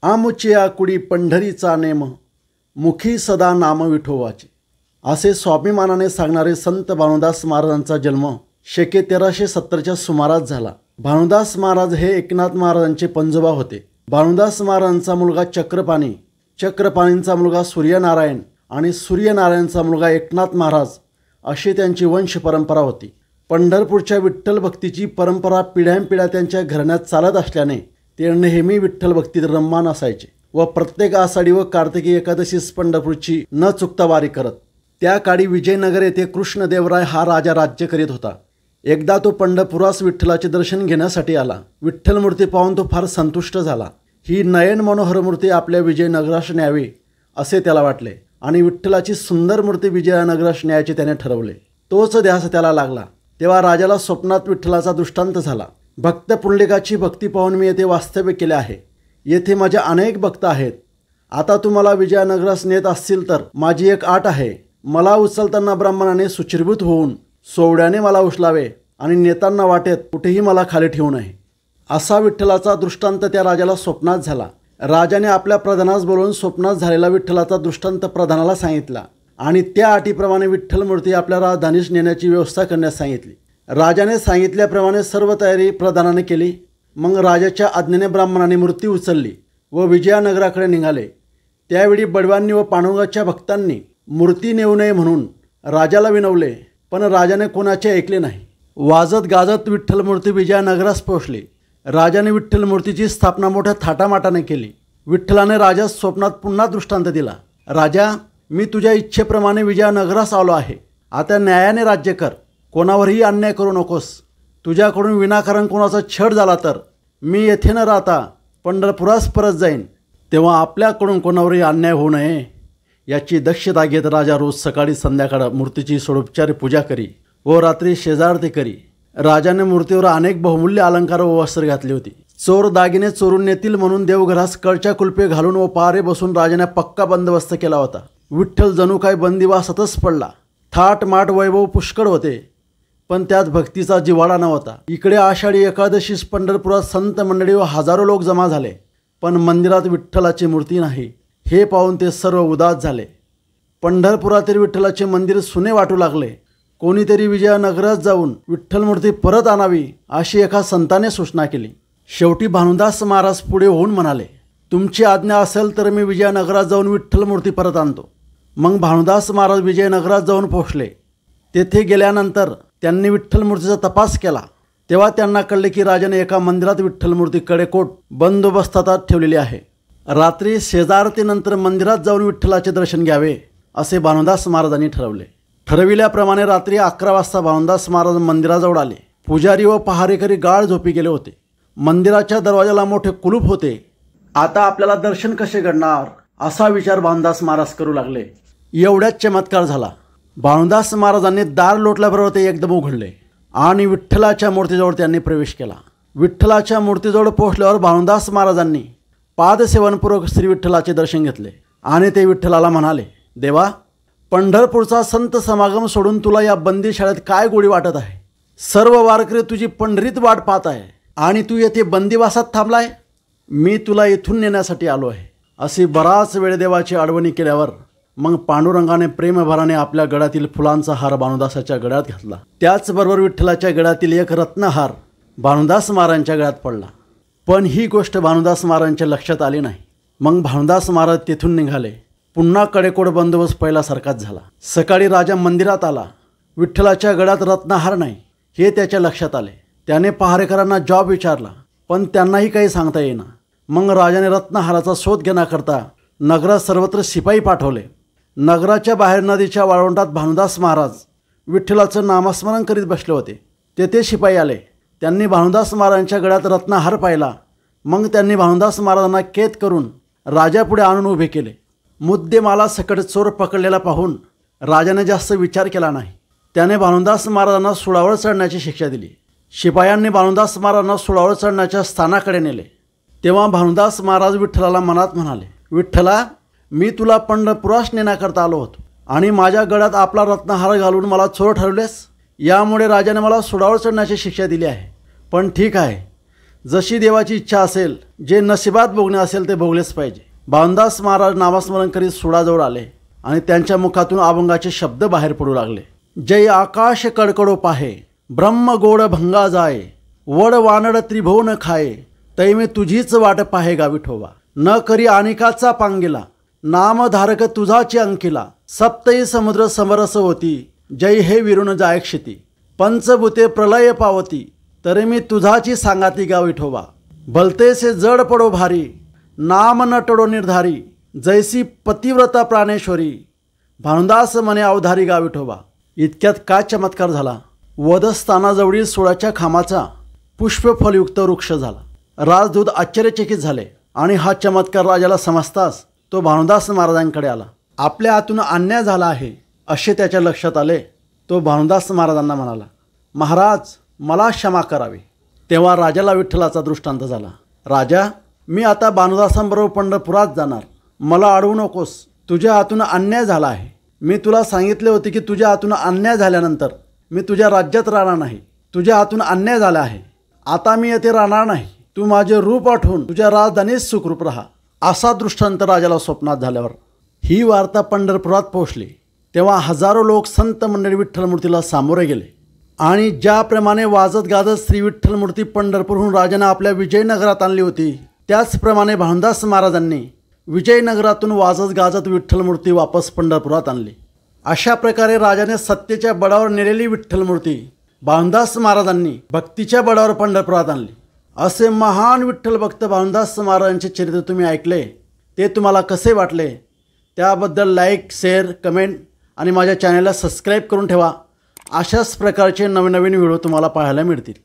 आमुची आकुडी पंढरीचा name, मुखी सदा नाम विठोबाचे, असे स्वाभिमानाने सांगणारे संत भानुदास महाराजांचा जन्म शके 1370च्या सुमारास झाला। भानुदास महाराज हे एकनाथ महाराजांचे पंजोबा होते। भानुदास महाराजांचा मुलगा चक्रपाणी, चक्रपाणींचा मुलगा सूर्यनारायण आणि सूर्यनारायणचा मुलगा एकनाथ महाराज अशी त्यांची वंश परंपरा होती। पंढरपूरच्या विठ्ठल भक्तीची परंपरा पिढ्यानपिढ्या त्यांच्या घराण्यात चालत असल्याने ते नेहमी विठ्ठल भक्तीत रममान असायचे व प्रत्येक आषाढी व कार्तिकी एकादशीस पंढरपूरची न चुकता वारी करत। त्या काळी विजयनगर येथे कृष्णदेवराय हा राजा राज्य करीत होता। एकदा तो पंढरपुरास विठ्ठलाचे दर्शन घेण्यासाठी आला। विठ्ठल मूर्ती पाहून तो फार संतुष्ट झाला। ही नयन मनोहर मूर्ती आपल्या विजयनगरास न्यावी असे त्याला वाटले आणि विठ्ठलाची सुंदर मूर्ती विजयनगरास न्यायचे त्याने ठरवले। तोच ध्यास त्याला लागला तेव्हा राजाला स्वप्नात विठ्ठलाचा दृष्टांत झाला। भक्त पुंडलिकाची भक्ती पाहून मी येथे वास्तव्य केले आहे। येथे माझे अनेक भक्त आहेत। आता तुम्हाला विजयनगरास नेत असतील तर माझी एक आट आहे। मला उचलताना ब्राह्मणाने सुचिरभूत होऊन सोवड्याने मला उचलावे आणि नेताना वाटेत कुठेही मला खाली ठेवू नये। असा विठ्ठलाचा दृष्टांत त्या राजाला स्वप्नात झाला। राजाने आपल्या प्रधानास बोलवून स्वप्नात झालेला विठ्ठलाचा दृष्टांत प्रधानाला सांगितला आणि त्या अटीप्रमाणे विठ्ठल मूर्ती आपल्या राजधानीस नेण्याची व्यवस्था करण्यास सांगितली। राजाने सांगितल्याप्रमाणे सर्व तयारी प्रधानाने केली। मग राजाच्या आज्ञेने ब्राह्मणाने मूर्ती उचलली व विजयनगराकडे निघाले। त्यावेळी बडव्यांनी व पांडुरंगाच्या भक्तांनी मूर्ती नेऊ नये म्हणून राजाला विनवले, पण राजाने कोणाचे ऐकले नाही। वाजत गाजत विठ्ठल मूर्ती विजयनगरास पोहोचली। राजाने विठ्ठल मूर्तीची स्थापना मोठ्या थाटामाटाने केली। विठ्ठलाने राजास स्वप्नात पुन्हा दृष्टांत दिला, राजा, मी तुझ्या इच्छेप्रमाणे विजयनगरास आलो आहे। आता न्यायाने राज्य कर, कोणावरही अन्याय करू नकोस। तुझ्याकडून विनाकारण कोणाचा छळ झाला तर मी येथे न राहता पंढरपुरास परत जाईन, तेव्हा आपल्याकडून कोणावरही अन्याय होऊ नये याची दक्षता घेत राजा रोज सकाळी संध्याकाळ मूर्तीची षोडोपचारी पूजा करी व रात्री शेजारती करी। राजाने मूर्तीवर अनेक बहुमूल्य अलंकार व वस्त्र घातली होती। चोर दागिने चोरून नेतील म्हणून देवघरास कळच्या कुलपे घालून व पहारे बसून राजाने पक्का बंदोबस्त केला होता। विठ्ठल जणू काय बंदिवासातच पडला। थाटमाट वैभव पुष्कळ होते, पण त्यात भक्तीचा जिव्हाळा नव्हता। इकडे आषाढी एकादशीस पंढरपुरात संत मंडळी व हजारो लोक जमा झाले, पण मंदिरात विठ्ठलाची मूर्ती नाही। हे पाहून ते सर्व उदास झाले। पंढरपुरातील विठ्ठलाचे मंदिर सुने वाटू लागले। कोणीतरी विजयनगरात जाऊन विठ्ठल मूर्ती परत आणावी अशी एका संताने सूचना केली। शेवटी भानुदास महाराज पुढे होऊन म्हणाले, तुमची आज्ञा असेल तर मी विजयनगरात जाऊन विठ्ठल मूर्ती परत आणतो। मग भानुदास महाराज विजयनगरात जाऊन पोहोचले। तेथे गेल्यानंतर त्यांनी विठ्ठल मूर्तीचा तपास केला, तेव्हा त्यांना कळले की राजाने एका मंदिरात विठ्ठल मूर्ती कडेकोट बंदोबस्तात ठेवलेली आहे। रात्री शेजारतीनंतर मंदिरात जाऊन विठ्ठलाचे दर्शन घ्यावे असे भानुदास महाराजांनी ठरवले। ठरविल्याप्रमाणे रात्री 11 वाजता भानुदास महाराज मंदिराजवळ आले। पुजारी व पहारेकरी गाढ झोपी गेले होते। मंदिराच्या दरवाजाला मोठे कुलूप होते। आता आपल्याला दर्शन कसे घडणार असा विचार भानुदास महाराज करू लागले। एवढ्याच चमत्कार झाला। भानुदास महाराजांनी दार लोटल्याबरोबर ते एकदम उघडले आणि विठ्ठलाच्या मूर्तीजवळ त्यांनी प्रवेश केला। विठ्ठलाच्या मूर्तीजवळ पोहोचल्यावर भानुदास महाराजांनी पादसेवनपूर्वक श्री विठ्ठलाचे दर्शन घेतले आणि ते विठ्ठलाला म्हणाले, देवा, पंढरपूरचा संत समागम सोडून तुला या बंदीशाळेत काय गोडी वाटत आहे? सर्व वारकरी तुझी पंढरीत वाट पाहत आहे आणि तू येथे बंदिवासात थांबलाय। मी तुला इथून नेण्यासाठी आलो आहे। अशी बराच वेळ देवाची आठवणी केल्यावर मग पांडुरंगाने प्रेमभराने आपल्या गळ्यातील फुलांचा हार भानुदासाच्या गळ्यात घातला। त्याचबरोबर विठ्ठलाच्या गळ्यातील एक रत्नहार भानुदास महाराजांच्या गळ्यात पडला। पण ही गोष्ट भानुदास महाराजांच्या लक्षात आली नाही। मग भानुदास महाराज तेथून निघाले। पुन्हा कडेकोट बंदोबस्त पहिल्यासारखाच झाला। सकाळी राजा मंदिरात आला। विठ्ठलाच्या गळ्यात रत्नहार नाही हे त्याच्या लक्षात आले। त्याने पहारेकरांना जॉब विचारला, पण त्यांनाही काही सांगता येईना। मग राजाने रत्नहाराचा शोध घेण्याकरता नगरात सर्वत्र शिपाई पाठवले। नगराच्या बाहेर नदीच्या वाळवंटात भानुदास महाराज विठ्ठलाचं नामस्मरण करीत बसले होते। तेथे शिपाई आले। त्यांनी भानुदास महाराजांच्या गळ्यात रत्नहार पाहिला। मग त्यांनी भानुदास महाराजांना कैद करून राजापुढे आणून उभे केले। मुद्देमाला सकट चोर पकडलेला पाहून राजाने जास्त विचार केला नाही। त्याने भानुदास महाराजांना सुळावर चढण्याची शिक्षा दिली। शिपायांनी भानुदास महाराजांना सुळावर चढण्याच्या स्थानाकडे नेले। तेव्हा भानुदास महाराज विठ्ठलाला मनात म्हणाले, विठ्ठला, मी तुला पंढरपुरास नेण्याकरता आलो होतो आणि माझ्या गळ्यात आपला रत्नहार घालून मला चोर ठरवलेस। यामुळे राजाने मला सुळावर चढण्याची शिक्षा दिली आहे। पण ठीक आहे, जशी देवाची इच्छा असेल, जे नशिबात भोगणे असेल ते भोगलेच पाहिजे. भावदास महाराज नामस्मरण करीत सुळाजवळ आले आणि त्यांच्या मुखातून अभंगाचे शब्द बाहेर पडू लागले. जय आकाश कडकडो पाहे, ब्रह्म गोड भंगा जाय, वड वानड त्रिभुवन खाये, तैमे तुझीच वाट पाहे गा विठोबा. न करी अनिकाचा पांगिला, नामधारक तुझाची अंकिला, सप्तही समुद्र समरस होती, जय हे विरून जाय क्षिती. पंचभूते प्रलय पावती, तरी मी तुझाची सांगाती गा विठोबा. भलतेसे जड पडो भारी, नाम नटडो निर्धारी, जैसी पतिव्रता प्राणेश्वरी, भानुदास मने अवधारी गा विठोबा. इतक्यात काय चमत्कार झाला. वधस्थानाजवळील सोळाच्या खांबाचा पुष्पफलयुक्त वृक्ष झाला. राजदूत आश्चर्यचकित झाले आणि हा चमत्कार राजाला समजताच तो भानुदास महाराजांकडे आला. आपल्या हातून अन्याय झाला आहे असे त्याच्या लक्षात आले. तो भानुदास महाराजांना म्हणाला, महाराज मला क्षमा करावी. तेव्हा राजाला विठ्ठलाचा दृष्टांत झाला. राजा, मी आता भानुदासांबरोबर पंढरपुरात जाणार. मला अडवू नकोस. तुझ्या हातून अन्याय झाला आहे. मी तुला सांगितले होते की तुझ्या हातून अन्याय झाल्यानंतर मी तुझ्या राज्यात राहणार नाही. तुझ्या हातून अन्याय झाला आहे. आता मी येथे राहणार नाही. तू माझे रूप आठवून तुझ्या राजधानीत सुखरूप राहा. असा दृष्टांत राजाला स्वप्नात झाल्यावर ही वार्ता पंढरपुरात पोहोचली. तेव्हा हजारो लोक संत मंडळी विठ्ठलमूर्तीला सामोरे गेले आणि ज्याप्रमाणे वाजत गाजत श्री विठ्ठलमूर्ती पंढरपूरहून राजाने आपल्या विजयनगरात आणली होती, त्याचप्रमाणे भानुदास महाराजांनी विजयनगरातून वाजत गाजत विठ्ठलमूर्ती वापस पंढरपुरात आणली. अशा प्रकारे राजाने सत्तेच्या बळावर नेलेली विठ्ठलमूर्ती भानुदास महाराजांनी भक्तीच्या बळावर पंढरपुरात आणली. असे महान विठ्ठल भक्त भानुदास महाराजांचे चरित्र तुम्ही ऐकले. ते तुम्हाला कसे वाटले त्याबद्दल लाईक, शेअर, कमेंट आणि माझ्या चॅनलला सबस्क्राईब करून ठेवा. अशाच प्रकारचे नवीन व्हिडिओ तुम्हाला पाहायला मिळतील.